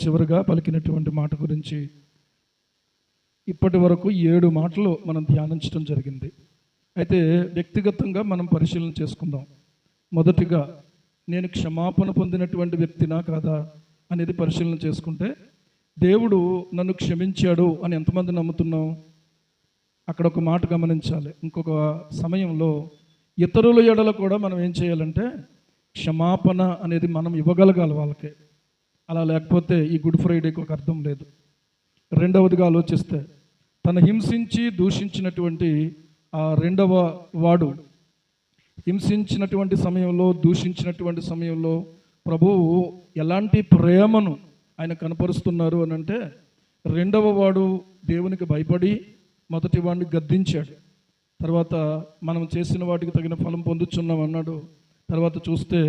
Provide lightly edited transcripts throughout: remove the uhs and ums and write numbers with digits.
చివరిగా పలికినటువంటి మాట గురించి ఇప్పటి వరకు 7 మాటలు మనం ధ్యానించడం జరిగింది. అయితే వ్యక్తిగతంగా మనం పరిశీలన చేసుకుందాం. మొదటిగా నేను క్షమాపణ పొందినటువంటి వ్యక్తినా కాదా అనేది పరిశీలన చేసుకుంటే, దేవుడు నన్ను క్షమించాడు అని ఎంతమంది నమ్ముతున్నాం? అక్కడ ఒక మాట గమనించాలి. ఇంకొక సమయంలో ఇతరుల ఎడల కూడా మనం ఏం చేయాలంటే క్షమాపణ అనేది మనం ఇవ్వగలగాలి వాళ్ళకి. అలా లేకపోతే ఈ గుడ్ ఫ్రైడేకి ఒక అర్థం లేదు. రెండవదిగా ఆలోచిస్తే, తను హింసించి దూషించినటువంటి ఆ రెండవ వాడు హింసించినటువంటి సమయంలో, దూషించినటువంటి సమయంలో ప్రభువు ఎలాంటి ప్రేమను ఆయన కనపరుస్తున్నారు అని అంటే, రెండవ వాడు దేవునికి భయపడి మొదటి వాడిని గద్దించాడు. తర్వాత మనం చేసిన వాటికి తగిన ఫలం పొందుచున్నాం అన్నాడు. తర్వాత చూస్తే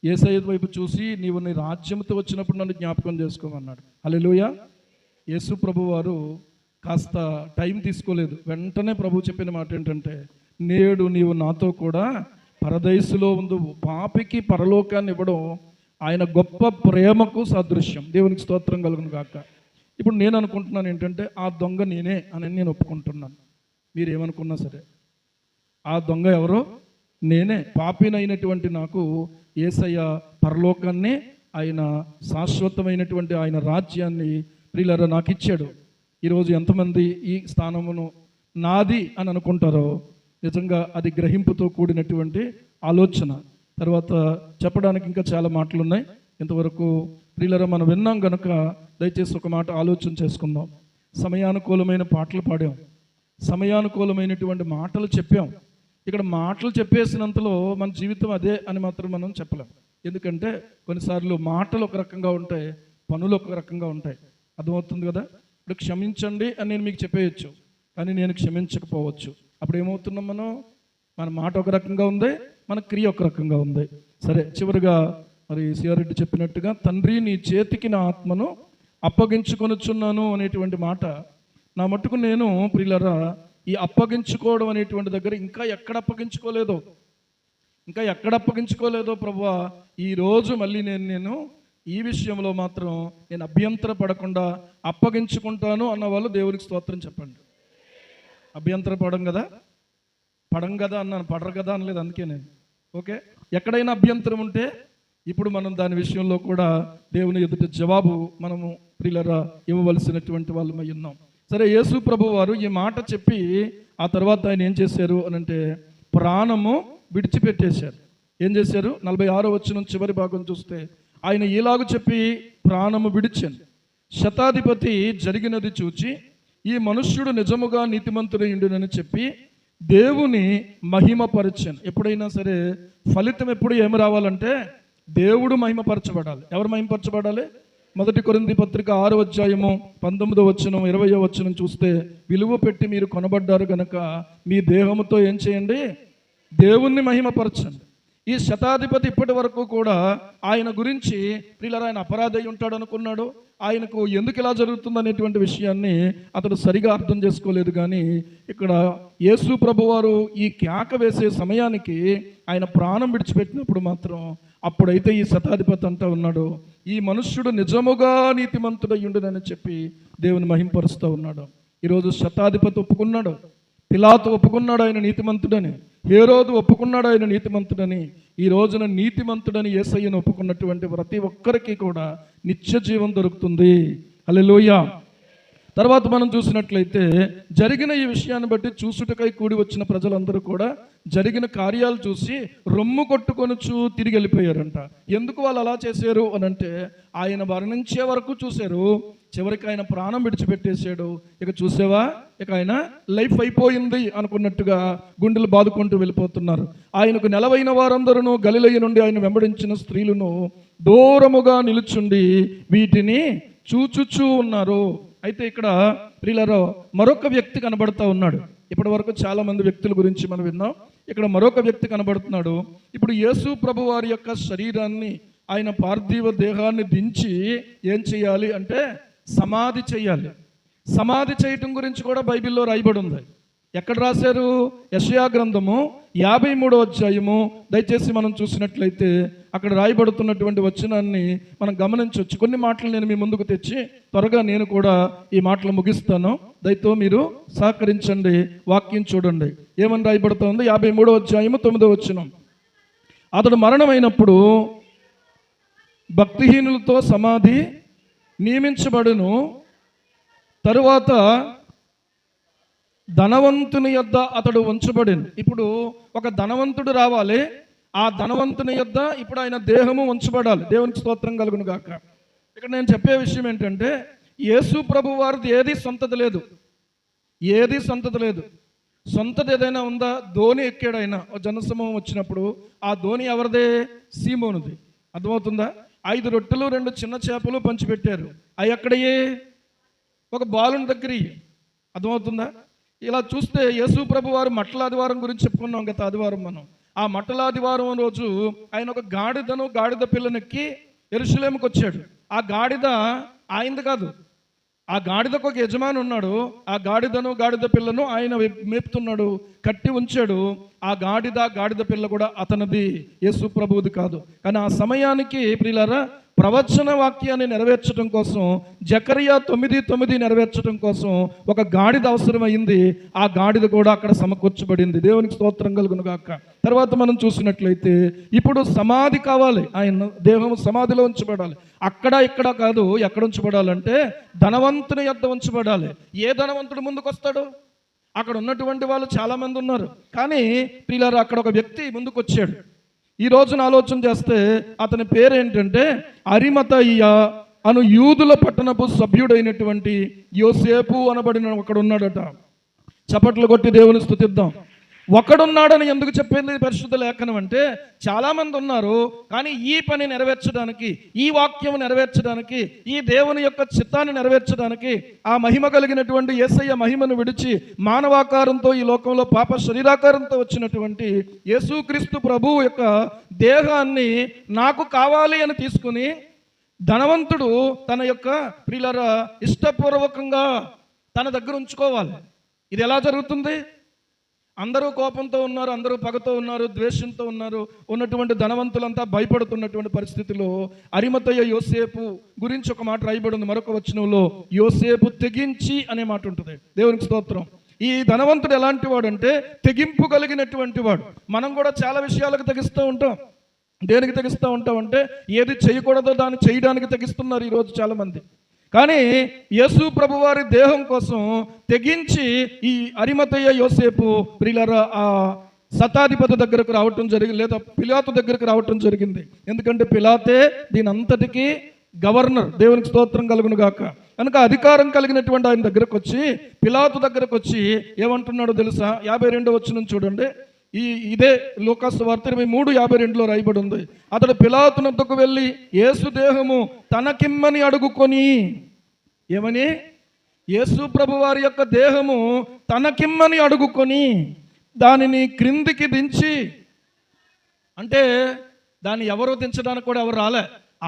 యేసయ్య వైపు చూసి, నీవు నీ రాజ్యంతో వచ్చినప్పుడు నన్ను జ్ఞాపకం చేసుకోమన్నాడు. హల్లెలూయా. యేసు ప్రభు వారు కాస్త టైం తీసుకోలేదు. వెంటనే ప్రభు చెప్పిన మాట ఏంటంటే, నేడు నీవు నాతో కూడా పరదైసులో ఉండు. పాపికి పరలోకాన్ని ఇవ్వడం ఆయన గొప్ప ప్రేమకు సాదృశ్యం. దేవునికి స్తోత్రం కలుగును గాక. ఇప్పుడు నేను అనుకుంటున్నాను ఏంటంటే, ఆ దొంగ నేనే అని నేను ఒప్పుకుంటున్నాను. మీరు ఏమనుకున్నా సరే, ఆ దొంగ ఎవరో నేనే. పాపినైనటువంటి నాకు యేసయ్య పరలోకాన్ని, ఆయన శాశ్వతమైనటువంటి ఆయన రాజ్యాన్ని ప్రియులారా నాకు ఇచ్చాడు. ఈరోజు ఎంతమంది ఈ స్థానమును నాది అని అనుకుంటారో, నిజంగా అది గ్రహింపుతో కూడినటువంటి ఆలోచన. తర్వాత చెప్పడానికి ఇంకా చాలా మాటలు ఉన్నాయి. ఇంతవరకు ప్రియులారా మనం విన్నాం కనుక దయచేసి ఒక మాట ఆలోచన చేసుకుందాం. సమయానుకూలమైన పాటలు పాడాం, సమయానుకూలమైనటువంటి మాటలు చెప్పాం. ఇక్కడ మాటలు చెప్పేసినంతలో మన జీవితం అదే అని మాత్రం మనం చెప్పలేం. ఎందుకంటే కొన్నిసార్లు మాటలు ఒక రకంగా ఉంటాయి, పనులు ఒక రకంగా ఉంటాయి. అర్థమవుతుంది కదా? ఇప్పుడు క్షమించండి అని నేను మీకు చెప్పేయచ్చు, కానీ నేను క్షమించకపోవచ్చు. అప్పుడు ఏమవుతున్నాం మనం? మన మాట ఒక రకంగా ఉంది, మన క్రియ ఒక రకంగా ఉంది. సరే, చివరిగా మరి సిఆర్రెడ్డి చెప్పినట్టుగా, తండ్రి నీ చేతికి నా ఆత్మను అప్పగించుకొనుచున్నాను అనేటువంటి మాట నా మట్టుకు నేను ప్రియులారా ఈ అప్పగించుకోవడం అనేటువంటి దగ్గర ఇంకా ఎక్కడ అప్పగించుకోలేదో ప్రభువా, ఈరోజు మళ్ళీ నేను ఈ విషయంలో మాత్రం నేను అభ్యంతర పడకుండా అప్పగించుకుంటాను అన్న వాళ్ళు దేవునికి స్తోత్రం చెప్పండి. అభ్యంతర పడం కదా అన్నాను, పడరు కదా అనలేదు. అందుకే నేను ఓకే. ఎక్కడైనా అభ్యంతరం ఉంటే ఇప్పుడు మనం దాని విషయంలో కూడా దేవుని ఎదుట జవాబు మనము ప్రియులారా ఇవ్వవలసినటువంటి వాళ్ళమై ఉన్నాం. సరే, యేసు ప్రభు వారు ఈ మాట చెప్పి ఆ తర్వాత ఆయన ఏం చేశారు అని అంటే ప్రాణము విడిచిపెట్టేశారు. ఏం చేశారు? 46వ వచనం చివరి భాగం చూస్తే, ఆయన ఇలాగ చెప్పి ప్రాణము విడిచాను. శతాధిపతి జరిగినది చూచి ఈ మనుష్యుడు నిజముగా నీతిమంతుడైండునని చెప్పి దేవుని మహిమపరచాను. ఎప్పుడైనా సరే ఫలితం ఎప్పుడు ఏమి రావాలంటే దేవుడు మహిమపరచబడాలి. ఎవరు మహిమపరచబడాలి? 1 కొరింథీ పత్రిక 6వ అధ్యాయము 19వ వచనం 20వ వచనం చూస్తే, విలువ పెట్టి మీరు కొనబడ్డారు కనుక మీ దేహముతో ఏం చేయండి? దేవుణ్ణి మహిమపరచండి. ఈ శతాధిపతి ఇప్పటి వరకు కూడా ఆయన గురించి ప్రియులారా ఆయన అపరాధి అయి ఉంటాడు అనుకున్నాడు. ఆయనకు ఎందుకు ఇలా జరుగుతుంది అనేటువంటి విషయాన్ని అతడు సరిగా అర్థం చేసుకోలేదు. కానీ ఇక్కడ యేసు ప్రభువారు ఈ కేక వేసే సమయానికి ఆయన ప్రాణం విడిచిపెట్టినప్పుడు మాత్రం అప్పుడైతే ఈ శతాధిపతి అంటా ఉన్నాడు, ఈ మనుష్యుడు నిజముగా నీతిమంతుడయ్యుండునని చెప్పి దేవుని మహింపరుస్తూ ఉన్నాడు. ఈరోజు శతాధిపతి ఒప్పుకున్నాడు, పిలాతు ఒప్పుకున్నాడు ఆయన నీతిమంతుడని, హేరోదు ఒప్పుకున్నాడు ఆయన నీతిమంతుడని. ఈ రోజున నీతిమంతుడని యేసయ్యను ఒప్పుకున్నటువంటి ప్రతి ఒక్కరికి కూడా నిత్య జీవం దొరుకుతుంది. హల్లెలూయా. తర్వాత మనం చూసినట్లయితే జరిగిన ఈ విషయాన్ని బట్టి చూసుటకై కూడి వచ్చిన ప్రజలందరూ కూడా జరిగిన కార్యాలు చూసి రొమ్ము కొట్టుకొనుచు తిరిగి వెళ్ళిపోయారంట. ఎందుకు వాళ్ళు అలా చేశారు అని అంటే, ఆయన వర్ణించే వరకు చూశారు, చివరికి ఆయన ప్రాణం విడిచిపెట్టేశాడు. ఇక చూసావా, ఇక ఆయన లైఫ్ అయిపోయింది అనుకున్నట్టుగా గుండెలు బాదుకుంటూ వెళ్ళిపోతున్నారు. ఆయనకు నెలవైన వారందరూ గలిలయ నుండి ఆయన వెంబడించిన స్త్రీలను దూరముగా నిలుచుండి వీటిని చూచుచూ ఉన్నారు. అయితే ఇక్కడ ప్రియులారా మరొక వ్యక్తి కనబడుతూ ఉన్నాడు. ఇప్పటి వరకు చాలా మంది వ్యక్తుల గురించి మనం విన్నాం. ఇక్కడ మరొక వ్యక్తి కనబడుతున్నాడు. ఇప్పుడు యేసు ప్రభు వారి యొక్క శరీరాన్ని, ఆయన పార్థివ దేహాన్ని దించి ఏం చేయాలి అంటే సమాధి చేయాలి. సమాధి చేయటం గురించి కూడా బైబిల్లో రాయబడి ఉంది. ఎక్కడ రాశారు? యెషయా గ్రంథము 53వ అధ్యాయము దయచేసి మనం చూసినట్లయితే అక్కడ రాయబడుతున్నటువంటి వచనాన్ని మనం గమనించవచ్చు. కొన్ని మాటలు నేను మీ ముందుకు తెచ్చి త్వరగా నేను కూడా ఈ మాటలు ముగిస్తాను. దయతో మీరు సహకరించండి. వాక్యం చూడండి ఏమని రాయబడుతోంది. 53వ అధ్యాయము 9వ వచనం. అతడు మరణమైనప్పుడు భక్తిహీనులతో సమాధి నియమించబడును. తరువాత ధనవంతుని యొద్ద అతడు ఉంచబడిను. ఇప్పుడు ఒక ధనవంతుడు రావాలి. ఆ ధనవంతుని యొద్ద ఇప్పుడు ఆయన దేహము ఉంచబడాలి. దేవునికి స్తోత్రం కలుగును గాక. ఇక్కడ నేను చెప్పే విషయం ఏంటంటే, యేసు ప్రభు వారిది ఏది సొంతది లేదు. ఏది సొంతది లేదు. సొంతది ఏదైనా ఉందా? ధోని ఎక్కాడు ఆయన. జనసమూహం వచ్చినప్పుడు ఆ ధోని ఎవరిదే? సీమోనుది. అర్థమవుతుందా? 5 రొట్టెలు 2 చిన్న చేపలు పంచిపెట్టారు. అవి ఎక్కడయ్యే? ఒక బాలుని దగ్గర. అర్థమవుతుందా? ఇలా చూస్తే యేసు ప్రభు వారు మట్టల ఆదివారం గురించి చెప్పుకున్నాం గత ఆదివారం మనం. ఆ మట్టల ఆదివారం రోజు ఆయన ఒక గాడిద పిల్లనెక్కి యెరూషలేముకి వచ్చాడు. ఆ గాడిద ఆయనది కాదు. ఆ గాడిదకు ఒక యజమాని ఉన్నాడు. ఆ గాడిద పిల్లను ఆయన మేపుతున్నాడు, కట్టి ఉంచాడు. ఆ గాడిద పిల్ల కూడా అతనిది, యేసు ప్రభువుది కాదు. కానీ ఆ సమయానికి ప్రియులారా ప్రవచన వాక్యాన్ని నెరవేర్చడం కోసం, జకరియా 9:9 నెరవేర్చడం కోసం ఒక గాడిద అవసరమైంది. ఆ గాడిద కూడా అక్కడ సమకూర్చబడింది. దేవునికి స్తోత్రం కలుగును గాక. తర్వాత మనం చూసినట్లయితే ఇప్పుడు సమాధి కావాలి. ఆయన దేహం సమాధిలో ఉంచబడాలి. అక్కడ ఇక్కడ కాదు. ఎక్కడ ఉంచబడాలంటే ధనవంతుని యొద్ద ఉంచబడాలి. ఏ ధనవంతుడు ముందుకు వస్తాడు? అక్కడ ఉన్నటువంటి వాళ్ళు చాలా మంది ఉన్నారు. కానీ ప్రియులారా అక్కడ ఒక వ్యక్తి ముందుకు వచ్చాడు. ఈ రోజున ఆలోచన చేస్తే అతని పేరేంటంటే అరిమతయ్య అను యూదుల పట్టణపు సభ్యుడైనటువంటి యోసేపు అనబడిన ఒకడు ఉన్నాడట. చప్పట్లు కొట్టి దేవుని స్తుతిద్దాం. ఒకడున్నాడని ఎందుకు చెప్పింది పరిశుద్ధ లేఖనం అంటే, చాలామంది ఉన్నారు కానీ ఈ పని నెరవేర్చడానికి, ఈ వాక్యం నెరవేర్చడానికి, ఈ దేవుని యొక్క చిత్తాన్ని నెరవేర్చడానికి, ఆ మహిమ కలిగినటువంటి యేసయ్య మహిమను విడిచి మానవాకారంతో ఈ లోకంలో పాప శరీరాకారంతో వచ్చినటువంటి యేసుక్రీస్తు ప్రభువు యొక్క దేహాన్ని నాకు కావాలి అని తీసుకుని ధనవంతుడు తన యొక్క ప్రియులారా ఇష్టపూర్వకంగా తన దగ్గర ఉంచుకోవాలి. ఇది ఎలా జరుగుతుంది? అందరూ కోపంతో ఉన్నారు, అందరూ పగతో ఉన్నారు, ద్వేషంతో ఉన్నారు. ఉన్నటువంటి ధనవంతులంతా భయపడుతున్నటువంటి పరిస్థితిలో అరిమతయ్య యోసేపు గురించి ఒక మాట రాయబడి ఉంది. మరొక వచనంలో యోసేపు తెగించి అనే మాట ఉంటుంది. దేవునికి స్తోత్రం. ఈ ధనవంతుడు ఎలాంటి వాడు అంటే తెగింపు కలిగినటువంటి వాడు. మనం కూడా చాలా విషయాలకు తెగిస్తూ ఉంటాం. దేనికి తెగిస్తూ ఉంటాం అంటే ఏది చేయకూడదో దాన్ని చేయడానికి తెగిస్తున్నారు ఈరోజు చాలామంది. కానీ యేసు ప్రభువారి దేహం కోసం తెగించి ఈ అరిమతయ్య యోసేపు ప్రియులారా ఆ శతాధిపతి దగ్గరకు రావటం జరిగింది, లేదా పిలాతు దగ్గరకు రావటం జరిగింది. ఎందుకంటే పిలాతే దీని అంతటికీ గవర్నర్. దేవునికి స్తోత్రం కలుగును గాక. కనుక అధికారం కలిగినటువంటి ఆయన దగ్గరకు వచ్చి, పిలాతు దగ్గరకు వచ్చి ఏమంటున్నాడో తెలుసా? 52వ వచనం చూడండి. ఇదే లూకాసు వార్త 23:52 రాయబడి ఉంది. అతడు పిలాతునొద్దకు వెళ్ళి యేసు దేహము తనకిమ్మని అడుగుకొని, ఏమని? యేసు ప్రభు వారి యొక్క దేహము తనకిమ్మని అడుగుకొని దానిని క్రిందికి దించి, అంటే దాన్ని ఎవరు దించడానికి కూడా ఎవరు రాలే.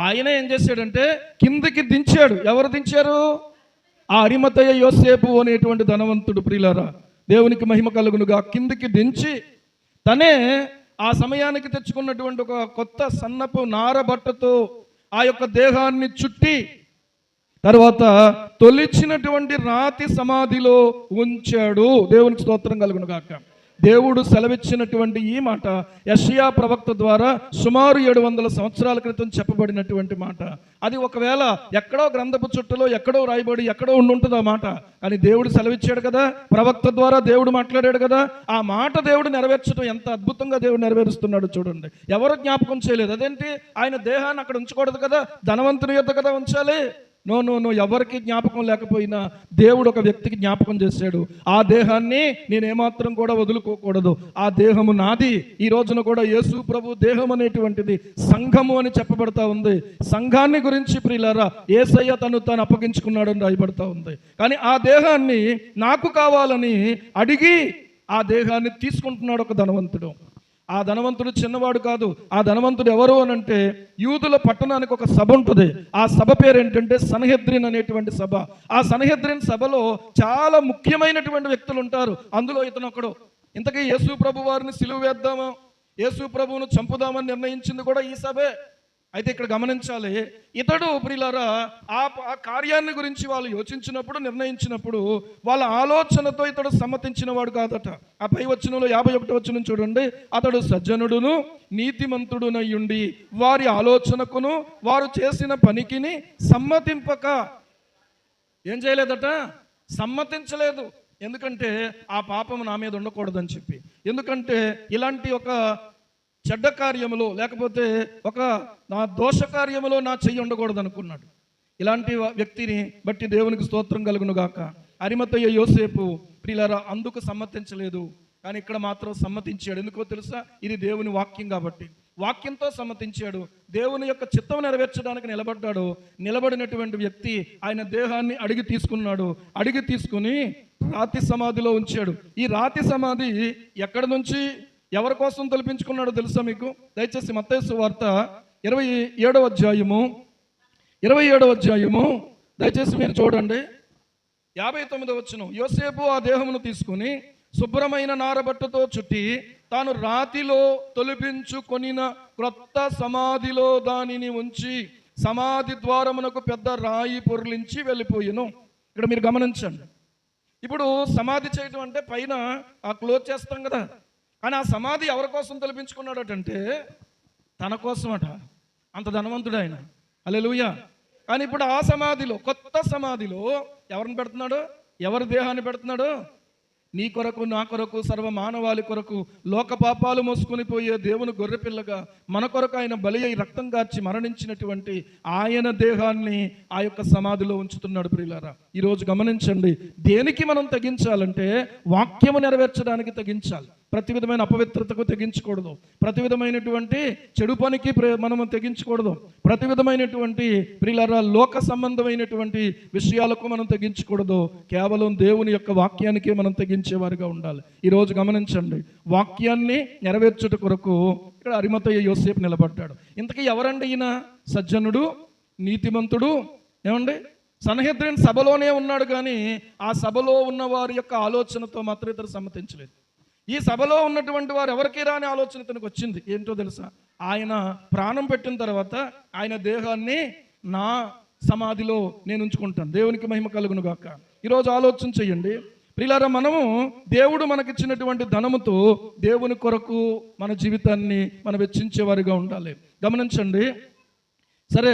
ఆయన ఏం చేశాడంటే కిందికి దించాడు. ఎవరు దించారు? ఆ అరిమతయ్య యోసేపు అనేటువంటి ధనవంతుడు. ప్రియులారా దేవునికి మహిమ కలుగునుగా. కిందికి దించి తనే ఆ సమయానికి తెచ్చుకున్నటువంటి ఒక కొత్త సన్నపు నారబట్టతో ఆ యొక్క దేహాన్ని చుట్టి తర్వాత తొలిచినటువంటి రాతి సమాధిలో ఉంచాడు. దేవునికి స్తోత్రం కలుగును గాక. దేవుడు సెలవిచ్చినటువంటి ఈ మాట యెషయా ప్రవక్త ద్వారా సుమారు 700 సంవత్సరాల క్రితం చెప్పబడినటువంటి మాట. అది ఒకవేళ ఎక్కడో గ్రంథపు చుట్టలో ఎక్కడో రాయబడి ఎక్కడో ఉండుంటుంది ఆ మాట. కానీ దేవుడు సెలవిచ్చాడు కదా, ప్రవక్త ద్వారా దేవుడు మాట్లాడాడు కదా. ఆ మాట దేవుడు నెరవేర్చడం ఎంత అద్భుతంగా దేవుడు నెరవేరుస్తున్నాడు చూడండి. ఎవరు జ్ఞాపకం చేయలేదు. అదేంటి? ఆయన దేహాన్ని అక్కడ ఉంచకూడదు కదా, ధనవంతుని యొద్ద కదా ఉంచాలి. నో, ఎవరికి జ్ఞాపకం లేకపోయినా దేవుడు ఒక వ్యక్తికి జ్ఞాపకం చేశాడు. ఆ దేహాన్ని నేను ఏమాత్రం కూడా వదులుకోకూడదు. ఆ దేహము నాది. ఈ రోజున కూడా యేసు ప్రభు దేహం అనేటువంటిది సంఘము అని చెప్పబడతా ఉంది. సంఘాన్ని గురించి ప్రియులారా యేసయ్య తాను అప్పగించుకున్నాడని రాయబడతా ఉంది. కానీ ఆ దేహాన్ని నాకు కావాలని అడిగి ఆ దేహాన్ని తీసుకుంటున్నాడు ఒక ధనవంతుడు. ఆ ధనవంతుడు చిన్నవాడు కాదు. ఆ ధనవంతుడు ఎవరు అని అంటే యూదుల పట్టణానికి ఒక సభ ఉంటుంది. ఆ సభ పేరు ఏంటంటే సన్హెద్రిన్ అనేటువంటి సభ. ఆ సన్హెద్రిన్ సభలో చాలా ముఖ్యమైనటువంటి వ్యక్తులు ఉంటారు. అందులో ఇతను ఒకడు. ఇంతకీ యేసు ప్రభు వారిని సిలువ వేద్దామా, యేసు ప్రభువును చంపుదామని నిర్ణయించింది కూడా ఈ సభే. అయితే ఇక్కడ గమనించాలి, ఇతడు ప్రియులారా ఆ కార్యాన్ని గురించి వాళ్ళు యోచించినప్పుడు, నిర్ణయించినప్పుడు వాళ్ళ ఆలోచనతో ఇతడు సమ్మతించిన వాడు కాదట. ఆ పై వచనంలో 51వ వచనం చూడండి. అతడు సజ్జనుడును నీతిమంతుడునయ్యుండి వారి ఆలోచనకును వారు చేసిన పనికిని సమ్మతింపక ఏం చేయలేదట, సమ్మతించలేదు. ఎందుకంటే ఆ పాపము నా మీద ఉండకూడదని చెప్పి, ఎందుకంటే ఇలాంటి ఒక చెడ్డ కార్యములో లేకపోతే ఒక నా దోష కార్యములో నా చెయ్యి ఉండకూడదు అనుకున్నాడు. ఇలాంటి వ్యక్తిని బట్టి దేవునికి స్తోత్రం కలుగును గాక. అరిమతయ్య యోసేపు ప్రియులారా అందుకు సమ్మతించలేదు, కానీ ఇక్కడ మాత్రం సమ్మతించాడు. ఎందుకో తెలుసా? ఇది దేవుని వాక్యం కాబట్టి వాక్యంతో సమ్మతించాడు. దేవుని యొక్క చిత్తం నెరవేర్చడానికి నిలబడ్డాడు. నిలబడినటువంటి వ్యక్తి ఆయన దేహాన్ని అడిగి తీసుకున్నాడు. అడిగి తీసుకుని రాతి సమాధిలో ఉంచాడు. ఈ రాతి సమాధి ఎక్కడి నుంచి ఎవరి కోసం తొలిపించుకున్నాడో తెలుసా మీకు? దయచేసి మత్తయి సువార్త 27వ అధ్యాయము దయచేసి మీరు చూడండి. 59వ వచనం. యోసేపు ఆ దేహమును తీసుకుని శుభ్రమైన నారబట్టతో చుట్టి తాను రాతిలో తొలిపించుకొనిన క్రొత్త సమాధిలో దానిని ఉంచి సమాధి ద్వారమునకు పెద్ద రాయి పొర్లించి వెళ్ళిపోయాను. ఇక్కడ మీరు గమనించండి. ఇప్పుడు సమాధి చేయడం అంటే పైన ఆ క్లోజ్ చేస్తాం కదా, కానీ ఆ సమాధి ఎవరి కోసం తొలిపించుకున్నాడటంటే తన కోసమట. అంత ధనవంతుడు ఆయన. హల్లెలూయా. కానీ ఇప్పుడు ఆ సమాధిలో, కొత్త సమాధిలో ఎవరిని పెడుతున్నాడు? ఎవరి దేహాన్ని పెడుతున్నాడు? నీ కొరకు, నా కొరకు, సర్వ మానవాళి కొరకు, లోక పాపాలు మోసుకొని పోయే దేవుని గొర్రెపిల్లగా మన కొరకు ఆయన బలి అయి రక్తం గార్చి మరణించినటువంటి ఆయన దేహాన్ని ఆ యొక్క సమాధిలో ఉంచుతున్నాడు. ప్రియులారా, ఈరోజు గమనించండి, దేనికి మనం తగ్గించాలంటే వాక్యము నెరవేర్చడానికి తగ్గించాలి. ప్రతి విధమైన అపవిత్రతకు తెగించకూడదు. ప్రతి విధమైనటువంటి చెడు పనికి మనము తెగించకూడదు. ప్రతి విధమైనటువంటి ప్రియులారా లోక సంబంధమైనటువంటి విషయాలకు మనం తెగించకూడదు. కేవలం దేవుని యొక్క వాక్యానికి మనం తెగించేవారిగా ఉండాలి. ఈరోజు గమనించండి, వాక్యాన్ని నెరవేర్చుట కొరకు ఇక్కడ అరిమతయ్య యోసేపు నిలబడ్డాడు. ఇంతకీ ఎవరండి ఈయన? సజ్జనుడు, నీతిమంతుడు. ఏమండి, సన్హెద్రిన్ సభలోనే ఉన్నాడు, కానీ ఆ సభలో ఉన్న వారి యొక్క ఆలోచనతో మాత్రం ఇతరు సమ్మతించలేదు. ఈ సభలో ఉన్నటువంటి వారు ఎవరికి రాని ఆలోచన తనకు వచ్చింది. ఏంటో తెలుసా? ఆయన ప్రాణం పెట్టిన తర్వాత ఆయన దేహాన్ని నా సమాధిలో నేను ఉంచుకుంటాను. దేవునికి మహిమ కలుగును గాక. ఈరోజు ఆలోచన చెయ్యండి ప్రియులారా, మనము దేవుడు మనకిచ్చినటువంటి ధనముతో దేవుని కొరకు మన జీవితాన్ని మనం వెచ్చించేవారిగా ఉండాలి. గమనించండి. సరే,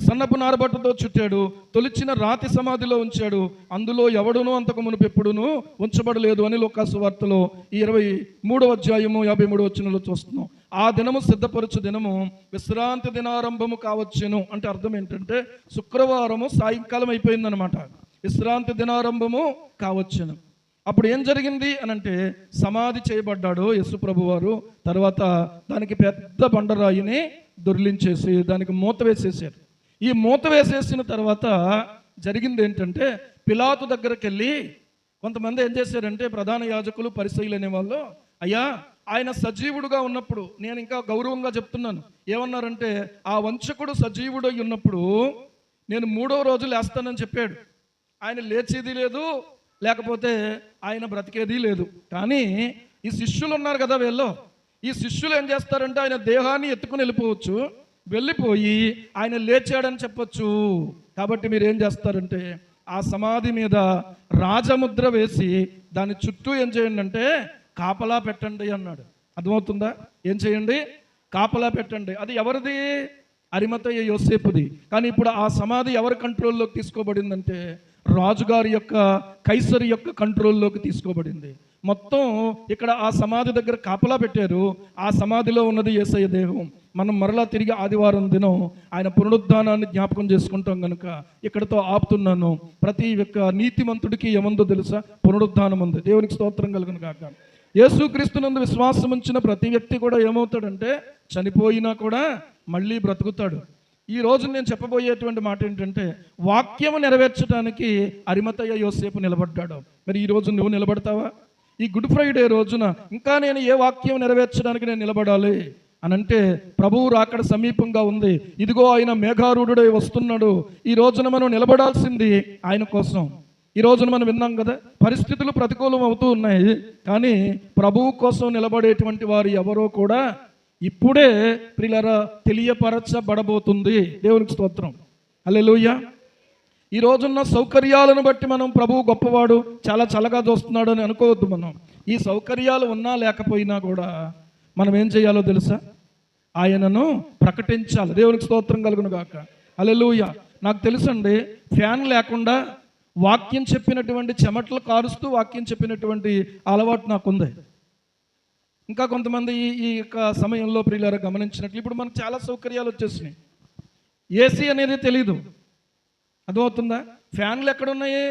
సన్నపు నారబట్టతో చుట్టాడు, తొలిచిన రాతి సమాధిలో ఉంచాడు, అందులో ఎవడునూ అంతకు మునుపెప్పుడును ఉంచబడలేదు అని లూకాసు వార్తలో 23వ అధ్యాయము 53వ వచనంలో చూస్తున్నాం. ఆ దినము సిద్ధపరచు దినము విశ్రాంతి దినారంభము కావచ్చును. అంటే అర్థం ఏంటంటే శుక్రవారము సాయంకాలం అయిపోయిందనమాట. విశ్రాంతి దినారంభము కావచ్చును. అప్పుడు ఏం జరిగింది అనంటే సమాధి చేయబడ్డాడు యేసు ప్రభు వారు. తర్వాత దానికి పెద్ద బండరాయిని దొర్లించేసి దానికి మూత వేసేసారు. ఈ మూత వేసేసిన తర్వాత జరిగింది ఏంటంటే పిలాతు దగ్గరికి వెళ్ళి కొంతమంది ఏం చేశారంటే ప్రధాన యాజకులు, పరిసయ్యులు అనేవాళ్ళు, అయ్యా ఆయన సజీవుడుగా ఉన్నప్పుడు, నేను ఇంకా గౌరవంగా చెప్తున్నాను, ఏమన్నారంటే ఆ వంచకుడు సజీవుడై ఉన్నప్పుడు నేను 3వ రోజు లేస్తానని చెప్పాడు. ఆయన లేచేది లేదు, లేకపోతే ఆయన బ్రతికేది లేదు. కానీ ఈ శిష్యులు ఉన్నారు కదా, ఈ శిష్యులు ఏం చేస్తారంటే ఆయన దేహాన్ని ఎత్తుకుని వెళ్ళిపోయి ఆయన లేచాడని చెప్పొచ్చు. కాబట్టి మీరు ఏం చేస్తారంటే ఆ సమాధి మీద రాజముద్ర వేసి దాని చుట్టూ ఏం చేయండి అంటే కాపలా పెట్టండి అన్నాడు. అర్థమవుతుందా? ఏం చేయండి? కాపలా పెట్టండి. అది ఎవరిది? అరిమతయ్య యోసేపుది. కానీ ఇప్పుడు ఆ సమాధి ఎవరి కంట్రోల్లోకి తీసుకోబడిందంటే రాజుగారి యొక్క, కైసరి యొక్క కంట్రోల్లోకి తీసుకోబడింది. మొత్తం ఇక్కడ ఆ సమాధి దగ్గర కాపలా పెట్టారు. ఆ సమాధిలో ఉన్నది యేసయ్య దేహం. మనం మరలా తిరిగి ఆదివారం దినం ఆయన పునరుద్ధానాన్ని జ్ఞాపకం చేసుకుంటాం కనుక ఇక్కడతో ఆపుతున్నాను. ప్రతి ఒక్క నీతిమంతుడికి ఏముందో తెలుసా? పునరుద్ధానం ఉంది. దేవునికి స్తోత్రం కలుగును గాక. యేసుక్రీస్తునందు విశ్వాసం ఉంచిన ప్రతి వ్యక్తి కూడా ఏమవుతాడంటే చనిపోయినా కూడా మళ్ళీ బ్రతుకుతాడు. ఈ రోజు నేను చెప్పబోయేటువంటి మాట ఏంటంటే వాక్యము నెరవేర్చడానికి అరిమతయ్య యోసేపు నిలబడ్డాడు. మరి ఈ రోజు నువ్వు నిలబడతావా? ఈ గుడ్ ఫ్రైడే రోజున ఇంకా నేను ఏ వాక్యం నెరవేర్చడానికి నేను నిలబడాలి అనంటే ప్రభువు రాకడ సమీపంగా ఉంది. ఇదిగో ఆయన మేఘారూఢుడై వస్తున్నాడు. ఈ రోజున మనం నిలబడాల్సింది ఆయన కోసం. ఈ రోజున మనం విన్నాం కదా, పరిస్థితులు ప్రతికూలం అవుతూ ఉన్నాయి, కానీ ప్రభువు కోసం నిలబడేటువంటి వారు ఎవరో కూడా ఇప్పుడే ప్రియులారా తెలియపరచబడబోతుంది. దేవునికి స్తోత్రం, హల్లెలూయా. ఈ రోజున్న సౌకర్యాలను బట్టి మనం ప్రభువు గొప్పవాడు, చాలా చల్లగా చూస్తున్నాడు అని అనుకోవద్దు. మనం ఈ సౌకర్యాలు ఉన్నా లేకపోయినా కూడా మనం ఏం చేయాలో తెలుసా? ఆయనను ప్రకటించాలి. దేవునికి స్తోత్రం కలుగును గాక, హల్లెలూయా. నాకు తెలుసండి, ఫ్యాన్ లేకుండా వాక్యం చెప్పినటువంటి చెమటలు కారుస్తూ వాక్యం చెప్పినటువంటి అలవాటు నాకుంది. ఇంకా కొంతమంది ఈ యొక్క సమయంలో ప్రియులారా గమనించినట్లు ఇప్పుడు మనకు చాలా సౌకర్యాలు వచ్చేసినాయి. ఏసీ అనేది తెలీదు, అర్థమవుతుందా? ఫ్యాన్లు ఎక్కడున్నాయి?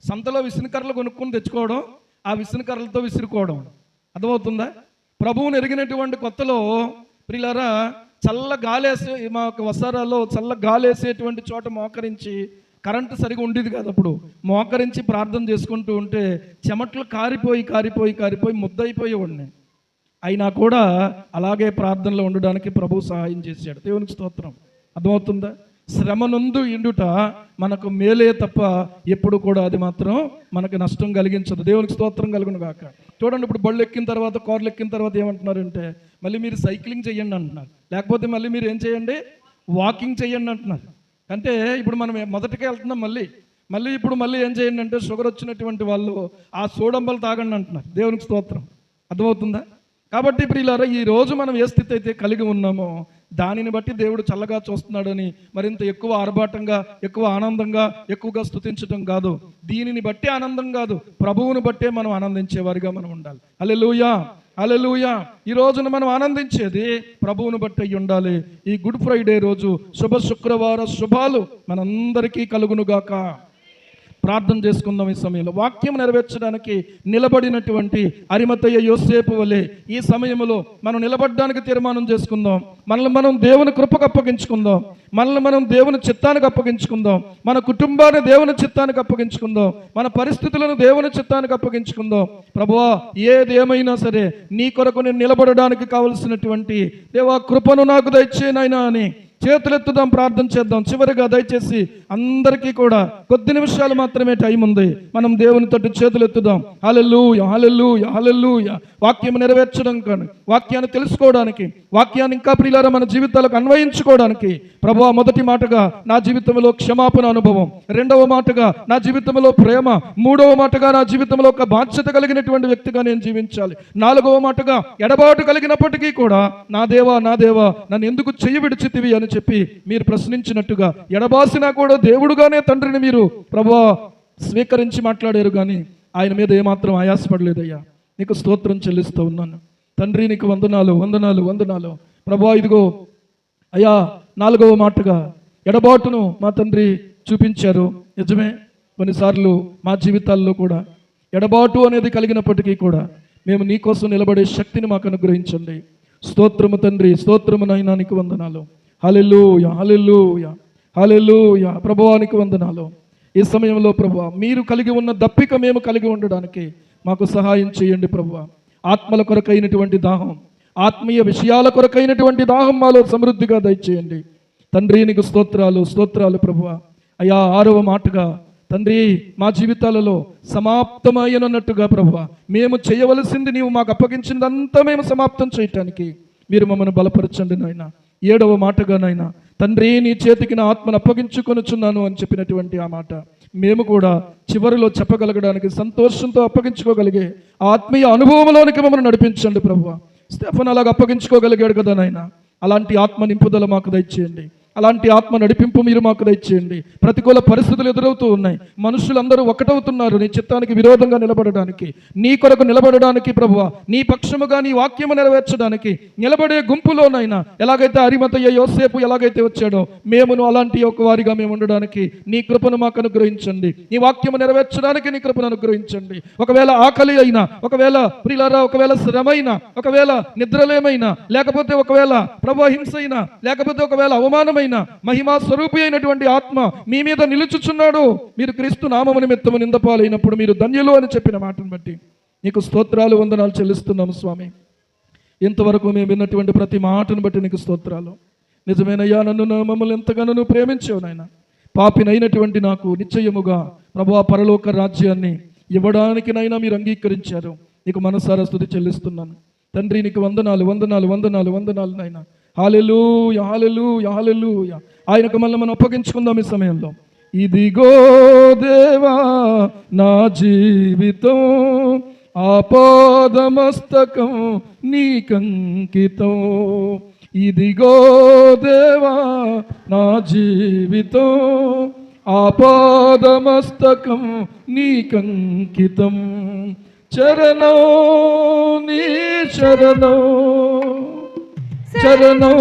సంతలో విసినకర్రలు కొనుక్కొని తెచ్చుకోవడం, ఆ విసినకర్రలతో విసురుకోవడం, అర్థమవుతుందా? ప్రభువుని ఎరిగినటువంటి కొత్తలో ప్రియులారా చల్ల గాలేసే, మా యొక్క వసారాల్లో చల్ల గాలేసేటువంటి చోట మోకరించి, కరెంటు సరిగా ఉండేది కాదు అప్పుడు, మోకరించి ప్రార్థన చేసుకుంటూ ఉంటే చెమట్లు కారిపోయి కారిపోయి కారిపోయి ముద్దయిపోయేవాడిని. అయినా కూడా అలాగే ప్రార్థనలో ఉండడానికి ప్రభు సహాయం చేశాడు. దేవునికి స్తోత్రం, అర్థమవుతుందా? శ్రమనందు ఇండుట మనకు మేలే తప్ప ఎప్పుడు కూడా అది మాత్రం మనకు నష్టం కలిగించదు. దేవునికి స్తోత్రం కలుగును గాక. చూడండి, ఇప్పుడు బళ్ళు ఎక్కిన తర్వాత, కార్లు ఎక్కిన తర్వాత ఏమంటున్నారంటే మళ్ళీ మీరు సైక్లింగ్ చేయండి అంటున్నారు, లేకపోతే మళ్ళీ మీరు ఏం చేయండి, వాకింగ్ చేయండి అంటున్నారు. అంటే ఇప్పుడు మనం మొదటికే వెళ్తున్నాం, మళ్ళీ ఇప్పుడు ఏం చేయండి అంటే షుగర్ వచ్చినటువంటి వాళ్ళు ఆ సోడంబలు తాగండి అంటున్నారు. దేవునికి స్తోత్రం, అర్థమవుతుందా? కాబట్టి ప్రియులారా, ఈ రోజు మనం ఏ స్థితి అయితే కలిగి ఉన్నామో దానిని బట్టి దేవుడు చల్లగా చూస్తున్నాడని మరింత ఎక్కువ ఆర్భాటంగా, ఎక్కువ ఆనందంగా, ఎక్కువగా స్తుతించడం కాదు. దీనిని బట్టి ఆనందం కాదు, ప్రభువుని బట్టే మనం ఆనందించేవారిగా మనం ఉండాలి. హల్లెలూయా, హల్లెలూయా. ఈ రోజున మనం ఆనందించేది ప్రభువును బట్టి అయి ఉండాలి. ఈ గుడ్ ఫ్రైడే రోజు శుభ శుక్రవార శుభాలు మనందరికీ కలుగునుగాక. ప్రార్థన చేసుకుందాం. ఈ సమయంలో వాక్యం నెరవేర్చడానికి నిలబడినటువంటి అరిమతయ్య యోసేపు వలె ఈ సమయంలో మనం నిలబడడానికి తీర్మానం చేసుకుందాం. మనల్ని మనం దేవుని కృపకు అప్పగించుకుందాం, మనల్ని మనం దేవుని చిత్తానికి అప్పగించుకుందాం, మన కుటుంబాన్ని దేవుని చిత్తానికి అప్పగించుకుందాం, మన పరిస్థితులను దేవుని చిత్తానికి అప్పగించుకుందాం. ప్రభువా, ఏదేమైనా సరే నీ కొరకు నేను నిలబడడానికి కావలసినటువంటి దేవా కృపను నాకు దయచేయనైనా అని చేతులెత్తుదాం, ప్రార్థన చేద్దాం. చివరిగా దయచేసి అందరికీ కూడా కొద్ది నిమిషాలు మాత్రమే టైం ఉంది, మనం దేవునితో చేతులెత్తుదాం. హల్లెలూయా, హల్లెలూయా, హల్లెలూయా. వాక్యం నెరవేర్చడం కానీ, వాక్యాన్ని తెలుసుకోవడానికి, వాక్యాన్ని ఇంకా ప్రియులారా మన జీవితాలకు అన్వయించుకోవడానికి ప్రభువా, మొదటి మాటగా నా జీవితంలో క్షమాపణ అనుభవం, రెండవ మాటగా నా జీవితంలో ప్రేమ, మూడవ మాటగా నా జీవితంలో ఒక బాధ్యత కలిగినటువంటి వ్యక్తిగా నేను జీవించాలి, నాలుగవ మాటగా ఎడబాటు కలిగినప్పటికీ కూడా నా దేవా నన్ను ఎందుకు చెయ్యి విడిచితివి అని చెప్పి మీరు ప్రశ్నించినట్టుగా ఎడబాసినా కూడా దేవుడుగానే తండ్రిని మీరు ప్రభువా స్వీకరించి మాట్లాడారు, కానీ ఆయన మీద ఏమాత్రం ఆయాసపడలేదయ్యా. నీకు స్తోత్రం చెల్లిస్తూ ఉన్నాను తండ్రి, నీకు వందనాలు వందనాలు వందనాలు ప్రభువా. ఇదిగో అయ్యా, నాలుగవ మాటగా ఎడబాటును మా తండ్రి చూపించారు. నిజమే, కొన్నిసార్లు మా జీవితాల్లో కూడా ఎడబాటు అనేది కలిగినప్పటికీ కూడా మేము నీ కోసం నిలబడే శక్తిని మాకు అనుగ్రహించండి. స్తోత్రము తండ్రి, స్తోత్రము నాయనా, నీకు వందనాలు. హల్లెలూయా, హల్లెలూయా, హల్లెలూయా. ప్రభువానికి వందనాలు. ఈ సమయంలో ప్రభువా, మీరు కలిగి ఉన్న దప్పిక మేము కలిగి ఉండడానికి మాకు సహాయం చేయండి ప్రభువా. ఆత్మల కొరకైనటువంటి దాహం, ఆత్మీయ విషయాల కొరకైనటువంటి దాహం మాలో సమృద్ధిగా దయచేయండి తండ్రి. నీకు స్తోత్రాలు స్తోత్రాలు ప్రభువా. అయ్యా, ఆరవ మాటగా తండ్రి, మా జీవితాలలో సమాప్తమైనట్టుగా ప్రభువా మేము చేయవలసింది, నీవు మాకు అప్పగించిందంతా మేము సమాప్తం చేయటానికి మీరు మమ్మల్ని బలపరచండి నాయన. ఏడవ మాటగా నాయన తండ్రి, నీ చేతికి నా ఆత్మను అప్పగించుకొనుచున్నాను అని చెప్పినటువంటి ఆ మాట మేము కూడా చివరిలో చెప్పగలగడానికి, సంతోషంతో అప్పగించుకోగలిగే ఆత్మీయ అనుభవంలోనికి మమ్మల్ని నడిపించండి ప్రభువా. స్టెఫన్ అలాగ అప్పగించుకోగలిగాడు కదా నాయన, అలాంటి ఆత్మ నింపుదల మాకు దయచేయండి, అలాంటి ఆత్మ నడిపింపు మీరు మాకు దయచేయండి. ప్రతికూల పరిస్థితులు ఎదురవుతూ ఉన్నాయి, మనుషులందరూ ఒకటవుతున్నారు నీ చిత్తానికి విరోధంగా నిలబడడానికి, నీ కొరకు నిలబడడానికి ప్రభువా, నీ పక్షముగా నీ వాక్యము నెరవేర్చడానికి నిలబడే గుంపులోనైనా ఎలాగైతే అరిమతయ్య యోసేపు ఎలాగైతే వచ్చాడో మేమును అలాంటి ఒక వారిగా మేము ఉండడానికి నీ కృపను మాకు అనుగ్రహించండి. నీ వాక్యము నెరవేర్చడానికి నీ కృపను అనుగ్రహించండి. ఒకవేళ ఆకలి అయినా, ఒకవేళ ప్రియులారా, ఒకవేళ శ్రమైనా, ఒకవేళ నిద్రలేమైనా, లేకపోతే ఒకవేళ ప్రభువా హింస అయినా, లేకపోతే ఒకవేళ అవమానమైన మహిమా స్వరూపి అయినటువంటి ఆత్మ మీ మీద నిలుచుచున్నాడు. మీరు క్రీస్తు నామము నిమిత్తము నిందపాలైనప్పుడు మీరు ధన్యులు అని చెప్పిన మాటను బట్టి నీకు స్తోత్రాలు వందనాలు చెల్లిస్తున్నాము స్వామి. ఇంతవరకు మేము విన్నటువంటి ప్రతి మాటను బట్టి నీకు స్తోత్రాలు. నిజమేనయ్యా, మమ్మల్ని ఎంతగానో నువ్వు ప్రేమించావు నాయన. పాపినైనటువంటి నాకు నిశ్చయముగా ప్రభువా పరలోక రాజ్యాన్ని ఇవ్వడానికినైనా మీరు అంగీకరించారు. నీకు మనసారా స్తుతి చెల్లిస్తున్నాను తండ్రి. నీకు వందనాలు వందనాలు వందనాలు వందనాలు నాయనా. హల్లెలూయా హల్లెలూయా హల్లెలూయా. ఆయనకు మళ్ళీ మనం అప్పగించుకుందాం ఈ సమయంలో. ఇదిగో దేవా నా జీవితం ఆపాదమస్తకం నీకంకితం. ఇదిగో దేవా నా జీవితం ఆపాదమస్తకం నీకంకితం. చరణం నీ శరణం చరణం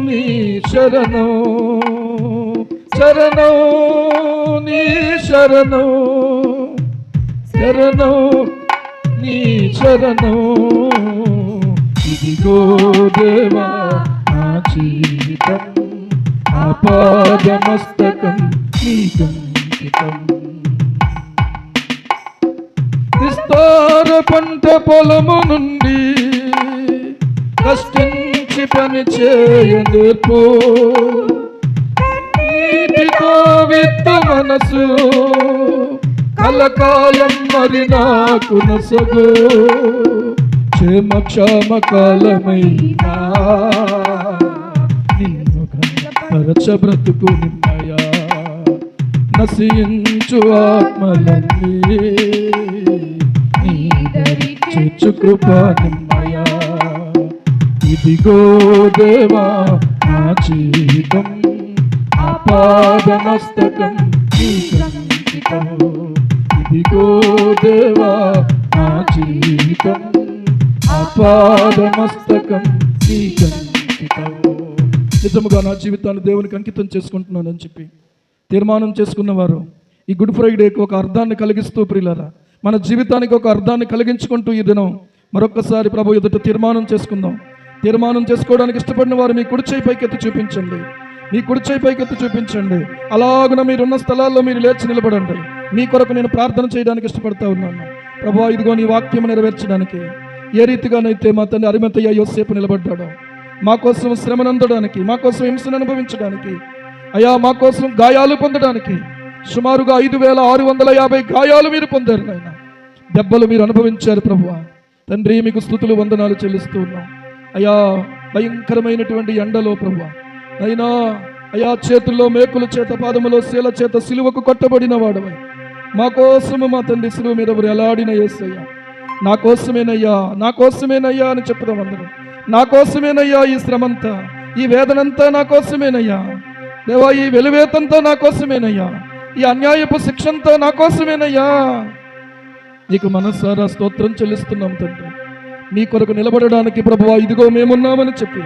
నీ శరణం చరణం నీ శరణం శరణం నీ శరణం. ఇదిగో దేవా నా జీవితం ఆపాదమస్తకం నీకంకితం. విస్తార పంట పొలము నుండి కష్టించి పని చేయనేర్పు. నీటితో విత్తు మనసు కలకాలం మరి నాకు నసగు. క్షేమ క్షేమ కాలమైనా నిన్ను పరచ బ్రతుకు నిన్నయా. నశించు ఆత్మలన్నీ చేర్చు కృపా నిన్నయా. ఇదిగో దేవా నా జీవితం ఆపాదమస్తకం నీకంకితం. ఇదిగో దేవా నా జీవితం ఆపాదమస్తకం నీకంకితం. నిజముగా నా జీవితాన్ని దేవునికి అంకితం చేసుకుంటున్నానని చెప్పి తీర్మానం చేసుకున్నవారు ఈ గుడ్ ఫ్రైడేకి ఒక అర్థాన్ని కలిగిస్తూ ప్రియులారా మన జీవితానికి ఒక అర్థాన్ని కలిగించుకుంటూ ఈ దినం మరొక్కసారి ప్రభు ఎదుట తీర్మానం చేసుకుందాం. తీర్మానం చేసుకోవడానికి ఇష్టపడిన వారు మీ కుడి చేయి పైకెత్తి చూపించండి. మీ కుడి చేయి పైకెత్తి చూపించండి. అలాగున మీరున్న స్థలాల్లో మీరు లేచి నిలబడండి. మీ కొరకు నేను ప్రార్థన చేయడానికి ఇష్టపడతా ఉన్నాను. ప్రభు ఇదిగో నీ వాక్యం నెరవేర్చడానికి ఏ రీతిగానైతే మా తండ్రి అరిమతయ్య యోసేపు నిలబడ్డాడో మా కోసం శ్రమనందడానికి, మా కోసం హింసను అనుభవించడానికి, అయ్యా మా కోసం గాయాలు పొందడానికి సుమారుగా 5,650 గాయాలు మీరు పొందారు నాయన. దెబ్బలు మీరు అనుభవించారు ప్రభువా. తండ్రి మీకు స్తుతులు వందనాలు చెల్లిస్తూ ఉన్నాం. అయ్యా భయంకరమైనటువంటి ఎండలో ప్రభువా అయినా అయ్యా చేతుల్లో మేకుల చేత పాదములో శీల చేత సిలువకు కొట్టబడిన వాడవై మా కోసము మా తండ్రి సిలువ మీద ఎలాడిన యేసయ్యా. నా కోసమేనయ్యా నా కోసమేనయ్యా అని చెప్పుదాం అందరం. నా కోసమేనయ్యా ఈ శ్రమంతా, ఈ వేదనంతా నా కోసమేనయ్యా దేవా. ఈ వెలువేతంతా నా కోసమేనయ్యా. ఈ అన్యాయపు శిక్షంతా నా కోసమేనయ్యా. నీకు మనసారా స్తోత్రం చెల్లిస్తున్నాం తండ్రి. నీ కొరకు నిలబడడానికి ప్రభువా ఇదిగో మేమున్నామని చెప్పి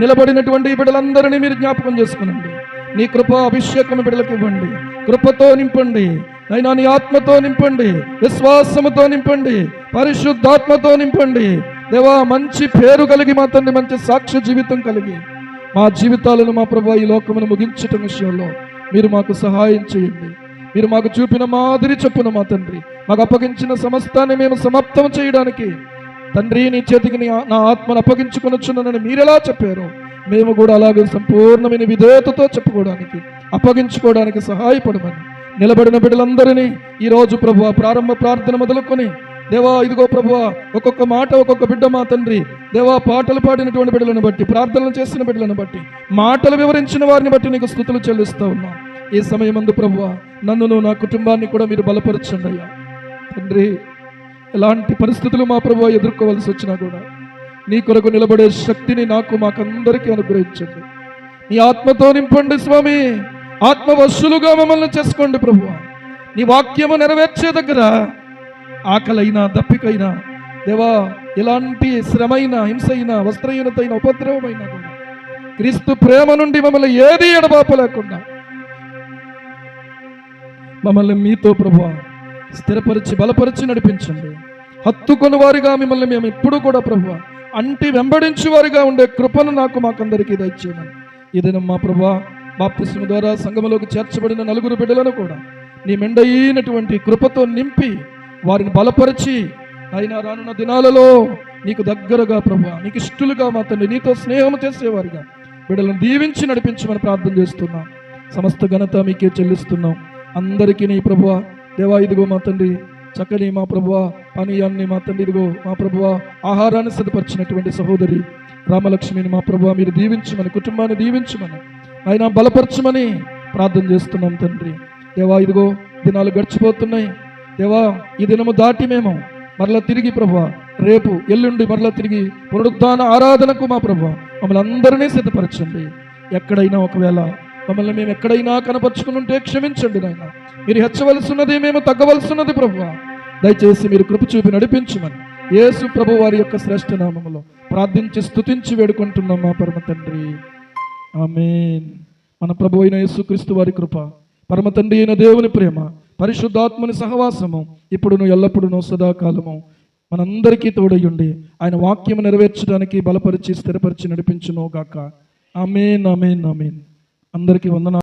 నిలబడినటువంటి ఈ బిడ్డలందరినీ మీరు జ్ఞాపకం చేసుకునండి. నీ కృప అభిషేకం బిడ్డలకు ఇవ్వండి. కృపతో నింపండి అయినా, నీ ఆత్మతో నింపండి, విశ్వాసముతో నింపండి, పరిశుద్ధాత్మతో నింపండి దేవా. మంచి పేరు కలిగి మా తండ్రి మంచి సాక్ష్య జీవితం కలిగి మా జీవితాలను మా ప్రభువా ఈ లోకమును ముగించటం విషయంలో మీరు మాకు సహాయం చేయండి. మీరు మాకు చూపిన మాదిరి చొప్పున మా తండ్రి మాకు అప్పగించిన సమస్తాన్ని మేము సమాప్తం చేయడానికి తండ్రి నీ చేతికి నా ఆత్మను అప్పగించుకొనొచ్చునని మీరెలా చెప్పారో మేము కూడా అలాగే సంపూర్ణమైన విధేయతతో చెప్పుకోవడానికి అప్పగించుకోవడానికి సహాయపడమని నిలబడిన బిడ్డలందరినీ ఈరోజు ప్రభువా ప్రారంభ ప్రార్థన మొదలుకొని దేవా ఇదిగో ప్రభువా ఒక్కొక్క మాట ఒక్కొక్క బిడ్డ మా తండ్రి దేవా పాటలు పాడినటువంటి బిడ్డలను బట్టి, ప్రార్థనలు చేసిన బిడ్డలను బట్టి, మాటలు వివరించిన వారిని బట్టి నీకు స్తుతులు చెల్లిస్తూ ఉన్నాం. ఈ సమయమందు ప్రభువా నన్నును నా కుటుంబాన్ని కూడా మీరు బలపరచండి అయ్యా తండ్రి. ఎలాంటి పరిస్థితులు మా ప్రభువా ఎదుర్కోవాల్సి వచ్చినా కూడా నీ కొరకు నిలబడే శక్తిని నాకు మాకందరికీ అనుగ్రహించండి. నీ ఆత్మతో నింపండి స్వామి. ఆత్మవశులుగా మమ్మల్ని చేసుకోండి ప్రభువా. నీ వాక్యము నెరవేర్చే దగ్గర ఆకలైనా దప్పికైనా దేవా ఎలాంటి శ్రమైనా హింసైనా వస్త్రహీనతైన ఉపద్రవమైనా కూడా క్రీస్తు ప్రేమ నుండి మమ్మల్ని ఏది ఎడబాపలేకుండా మమ్మల్ని మీతో ప్రభువా స్థిరపరిచి బలపరిచి నడిపించండి. హత్తుకొని వారిగా మిమ్మల్ని మేము ఎప్పుడు కూడా ప్రభువా అంటి వెంబడించి వారిగా ఉండే కృపను మాకందరికీ దయచేయమని ఈ దినం మా ప్రభువా బాప్తిస్మ ద్వారా సంఘములోకి చేర్చబడిన 4 బిడ్డలను కూడా నీ మెండైనటువంటి కృపతో నింపి వారిని బలపరిచి అయినా రానున్న దినాలలో నీకు దగ్గరగా ప్రభువా నీకు ఇష్టలుగా మా తండ్రి నీతో స్నేహం చేసేవారిగా బిడ్డలను దీవించి నడిపించమని ప్రార్థన చేస్తున్నాం. సమస్త ఘనత మీకే చెల్లిస్తున్నాం. అందరికీ నీ ప్రభువా దేవా ఇదిగో మా తండ్రి చక్కని మా ప్రభువా పానీయాన్ని మా తండ్రి ఇదిగో మా ప్రభువా ఆహారాన్ని సిద్ధపరిచినటువంటి సహోదరి రామలక్ష్మిని మా ప్రభువా మీరు దీవించమని, కుటుంబాన్ని దీవించమని, ఆయన బలపరచమని ప్రార్థన చేస్తున్నాం తండ్రి. దేవా ఇదిగో దినాలు గడిచిపోతున్నాయి దేవా, ఈ దినము దాటి మేము మరలా తిరిగి ప్రభువా రేపు ఎల్లుండి మరలా తిరిగి పునరుద్ధాన ఆరాధనకు మా ప్రభువా మమ్మల్ని అందరినీ సిద్ధపరచండి. ఎక్కడైనా ఒకవేళ మమ్మల్ని మేము ఎక్కడైనా కనపరుచుకుని ఉంటే క్షమించండి నాయన. మీరు హెచ్చవలసినది, మేము తగ్గవలసినది ప్రభువా దయచేసి మీరు కృప చూపి నడిపించమని యేసు ప్రభు వారి యొక్క శ్రేష్ఠ నామములో ప్రార్థించి స్తుతించి వేడుకుంటున్నాం మా పరమ తండ్రి, ఆమేన్. మన ప్రభు అయిన యేసుక్రీస్తు వారి కృప, పరమ తండ్రి అయిన దేవుని ప్రేమ, పరిశుద్ధాత్మని సహవాసము ఇప్పుడును ఎల్లప్పుడూ సదాకాలము మనందరికీ తోడయ్యుండి ఆయన వాక్యము నెరవేర్చడానికి బలపరిచి స్థిరపరిచి నడిపించును గాక. ఆమేన్, ఆమేన్, ఆమేన్. అందరికీ వందనాలు.